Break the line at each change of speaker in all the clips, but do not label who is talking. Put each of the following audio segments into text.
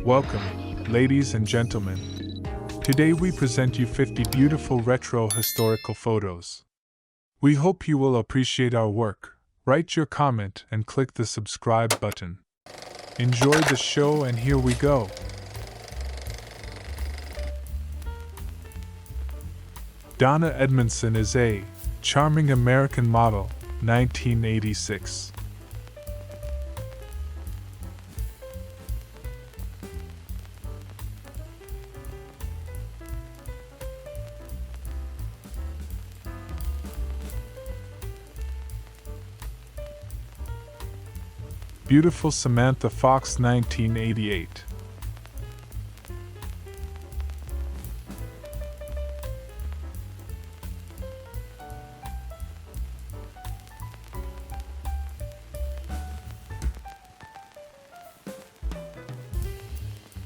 Welcome, ladies and gentlemen. Today we present you 50 beautiful retro historical photos. We hope you will appreciate our work. Write your comment and click the subscribe button. Enjoy the show, and here we go. Donna Edmondson is a charming American model, 1986. Beautiful Samantha Fox, 1988.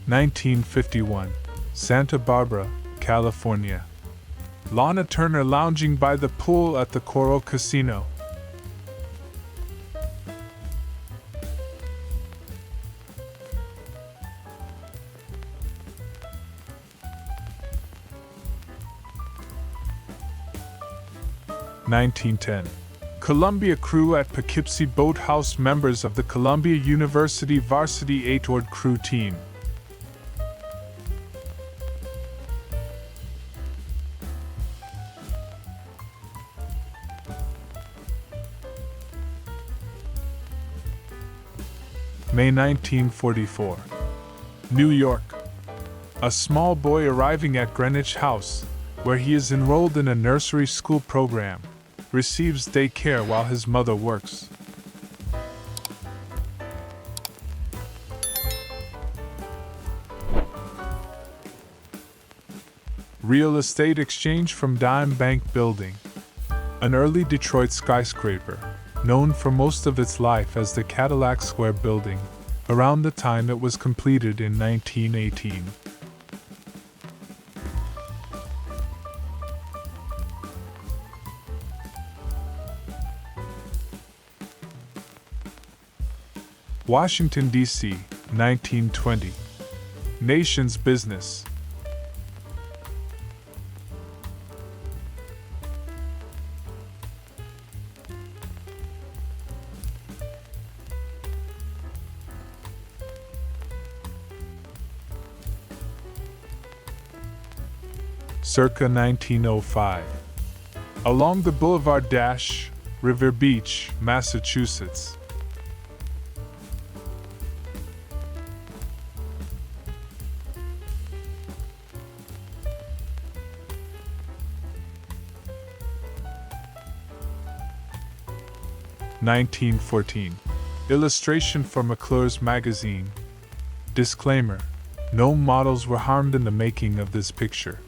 (1951) Santa Barbara, California. Lana Turner lounging by the pool at the Coral Casino. (1910) Columbia crew at Poughkeepsie Boathouse, members of the Columbia University Varsity 8-oared crew team. May 1944. New York. A small boy arriving at Greenwich House, where he is enrolled in a nursery school program, receives daycare while his mother works. Real estate exchange from Dime Bank Building. An early Detroit skyscraper, known for most of its life as the Cadillac Square Building, around the time it was completed in 1918. Washington, D.C., 1920. Nation's Business. Circa 1905. Along the Boulevard River Beach, Massachusetts. (1914) Illustration for McClure's magazine. Disclaimer: no models were harmed in the making of this picture.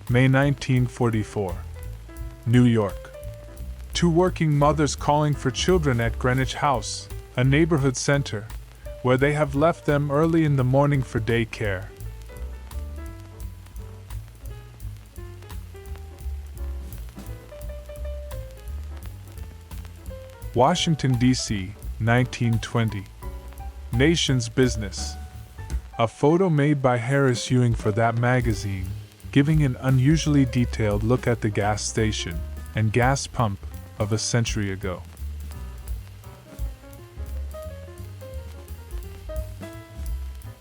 May 1944. New York. Two working mothers calling for children at Greenwich House, a neighborhood center, where they have left them early in the morning for daycare. Washington, D.C., 1920. Nation's Business. A photo made by Harris Ewing for that magazine, giving an unusually detailed look at the gas station and gas pump of a century ago.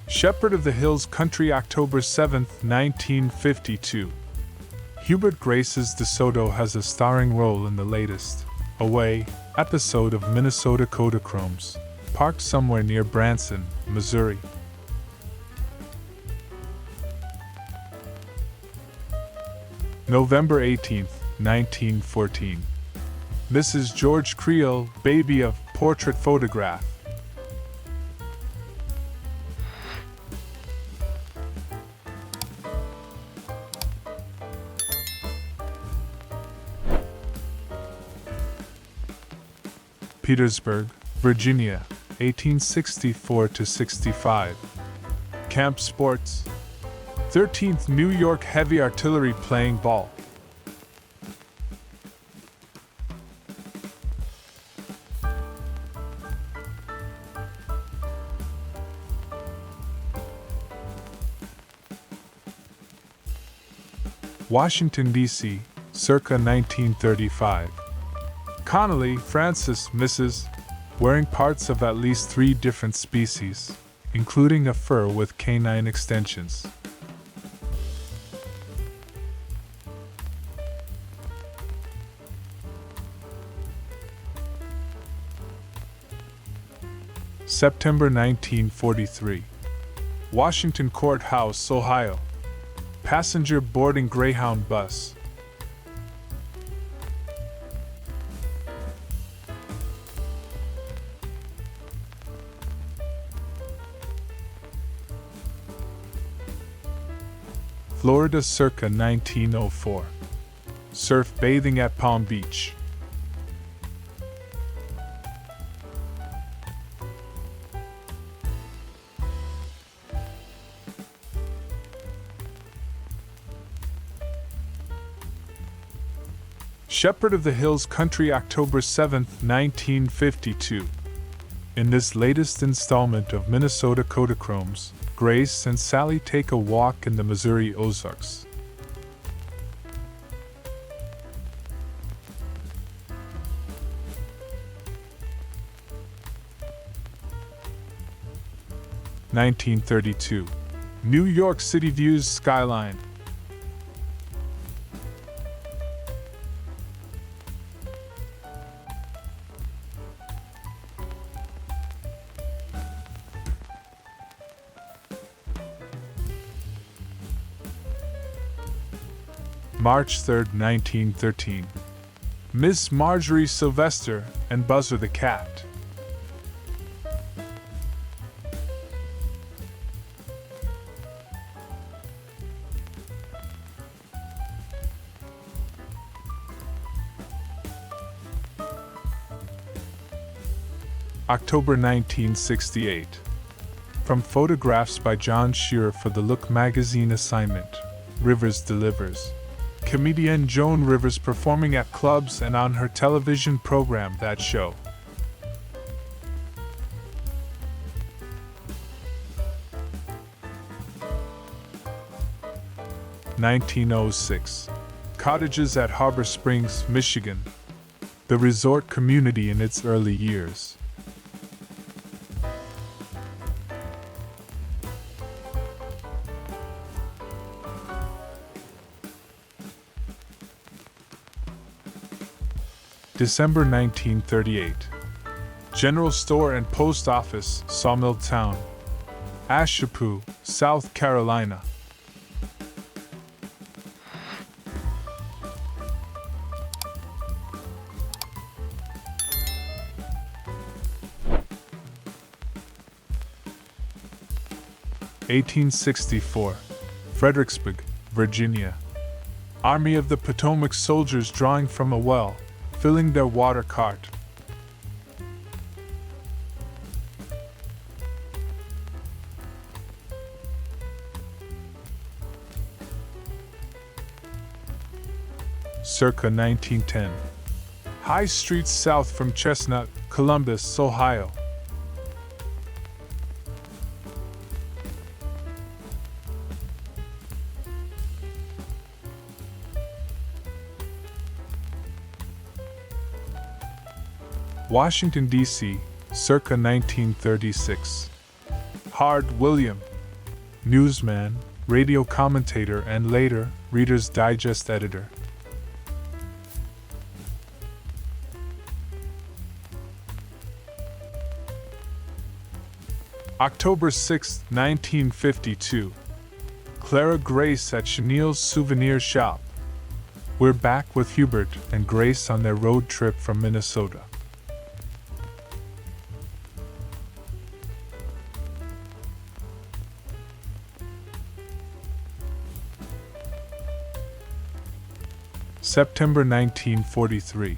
Shepherd of the Hills Country, October 7, 1952. Hubert Grace's DeSoto has a starring role in the latest Away episode of Minnesota Kodachromes, parked somewhere near Branson, Missouri. November 18, 1914. Mrs. George Creel, baby of portrait photograph. Petersburg, Virginia, 1864-65. Camp Sports. 13th New York Heavy Artillery playing ball. Washington, D.C., circa 1935. Connolly, Francis, Mrs., wearing parts of at least 3 different species, including a fur with canine extensions. September 1943. Washington Courthouse, Ohio. Passenger boarding Greyhound bus. Florida circa 1904. Surf bathing at Palm Beach. Shepherd of the Hills Country, October 7, 1952. In this latest installment of Minnesota Kodachromes, Grace and Sally take a walk in the Missouri Ozarks. (1932) New York City views skyline. March 3, 1913. Miss Marjorie Sylvester and Buzzer the Cat. October 1968. From photographs by John Shearer for the Look magazine assignment, Rivers delivers. Comedian Joan Rivers performing at clubs and on her television program That Show. (1906) Cottages at Harbor Springs, Michigan. The resort community in its early years. December 1938. General Store and Post Office, Sawmill Town, Ashepoo, South Carolina. (1864) Fredericksburg, Virginia. Army of the Potomac soldiers drawing from a well, filling their water cart. Circa 1910. High Street south from Chestnut, Columbus, Ohio. Washington, D.C., circa 1936. Hard William, newsman, radio commentator, and later, Reader's Digest editor. October 6, 1952. Clara Grace at Chenille's Souvenir Shop. We're back with Hubert and Grace on their road trip from Minnesota. September 1943.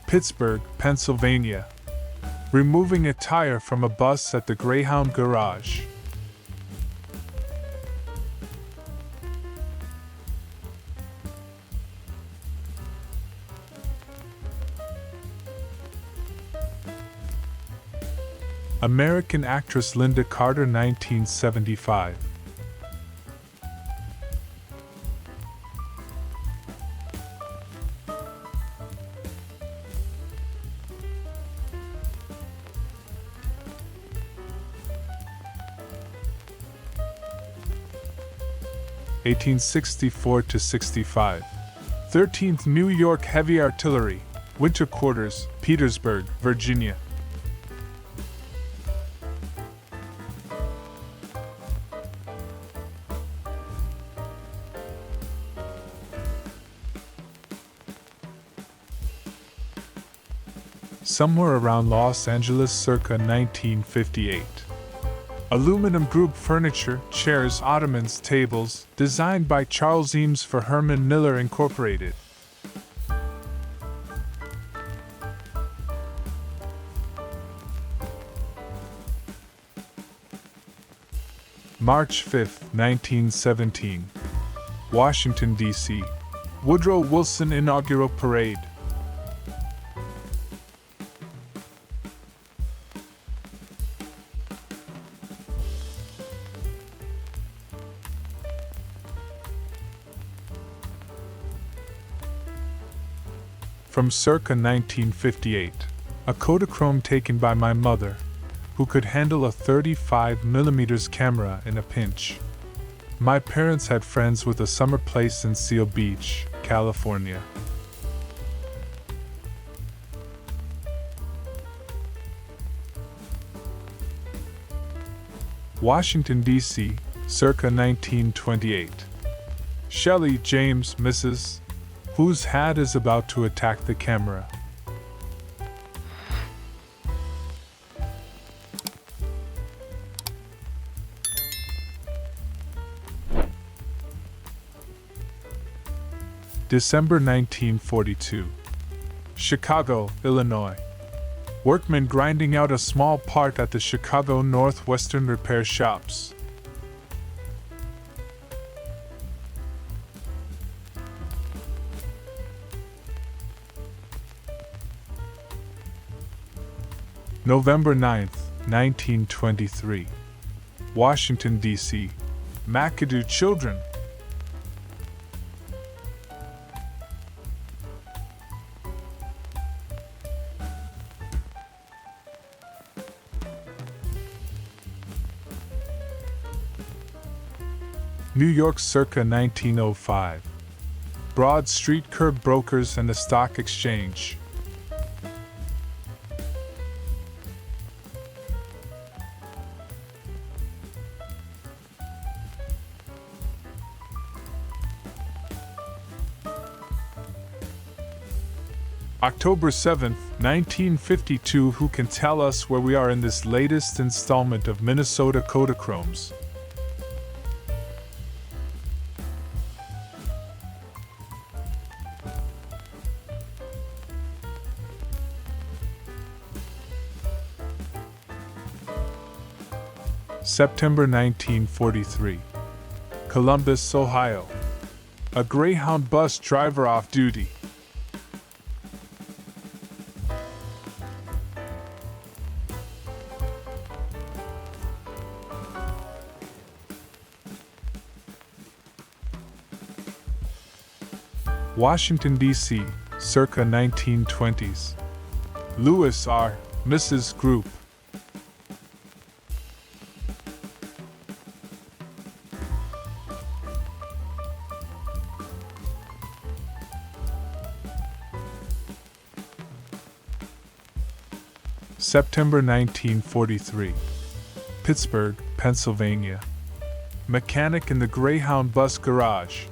Pittsburgh, Pennsylvania. Removing a tire from a bus at the Greyhound garage. American actress Lynda Carter, 1975. 1864 to 65. 13th New York Heavy Artillery, Winter Quarters, Petersburg, Virginia. Somewhere around Los Angeles circa 1958. Aluminum group furniture, chairs, ottomans, tables, designed by Charles Eames for Herman Miller Incorporated. March 5, 1917. Washington, D.C. Woodrow Wilson Inaugural Parade. From circa 1958, a Kodachrome taken by my mother, who could handle a 35mm camera in a pinch. My parents had friends with a summer place in Seal Beach, California. Washington, D.C., circa 1928. Shelley James, Mrs., whose hat is about to attack the camera. December 1942. Chicago, Illinois. Workman grinding out a small part at the Chicago Northwestern repair shops. November 9th, 1923. Washington, D.C. McAdoo children. New York circa 1905. Broad Street curb brokers and the stock exchange. October 7th, 1952. Who can tell us where we are in this latest installment of Minnesota Kodachromes? September 1943. Columbus, Ohio. A Greyhound bus driver off duty. Washington, D.C., circa 1920s. Lewis R. Mrs. Group. September 1943. Pittsburgh, Pennsylvania. Mechanic in the Greyhound bus garage.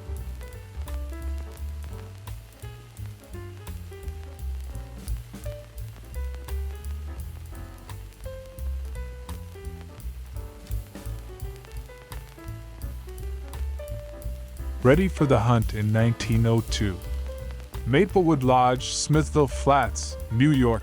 Ready for the hunt in 1902. Maplewood Lodge, Smithville Flats, New York.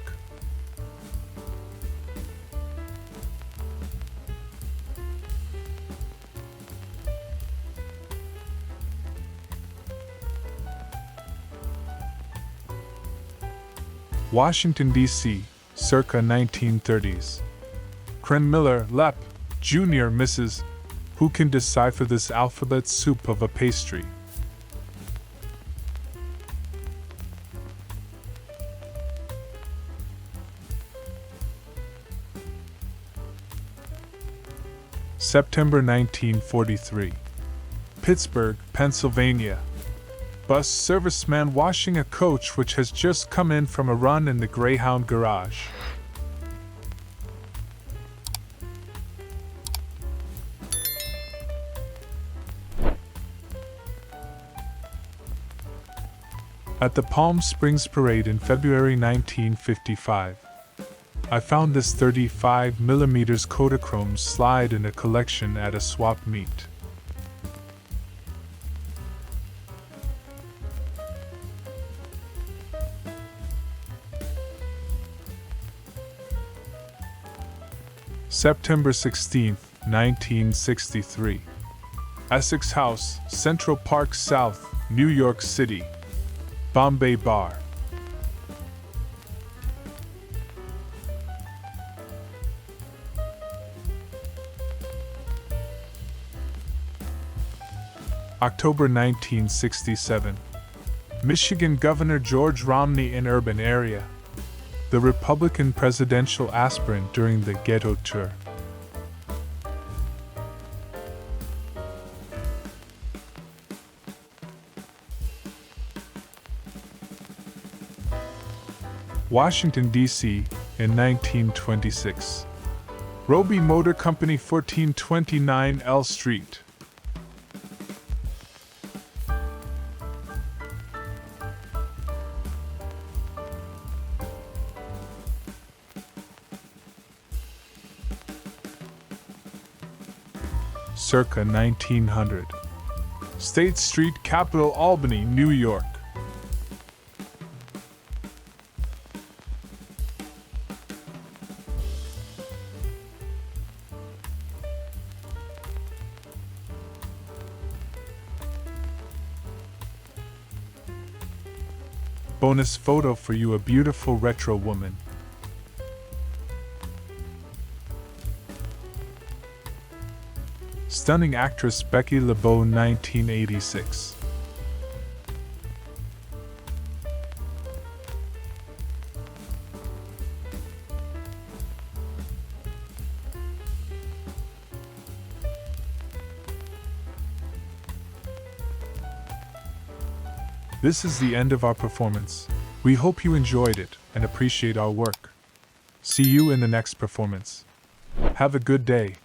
Washington, D.C., circa 1930s. Cren Miller, Lep, Jr., Mrs. Who can decipher this alphabet soup of a pastry? September 1943. Pittsburgh, Pennsylvania. Bus serviceman washing a coach which has just come in from a run in the Greyhound garage. At the Palm Springs Parade in February 1955. I found this 35mm Kodachrome slide in a collection at a swap meet. September 16, 1963. Essex House, Central Park South, New York City. Bombay Bar. October 1967. Michigan Governor George Romney in urban area. The Republican presidential aspirant during the Ghetto Tour. Washington, D.C. in 1926. Roby Motor Company, 1429 L Street. Circa 1900. State Street, Capitol, Albany, New York. Bonus photo for you, a beautiful retro woman. Stunning actress Becky LeBeau, 1986. This is the end of our performance. We hope you enjoyed it and appreciate our work. See you in the next performance. Have a good day.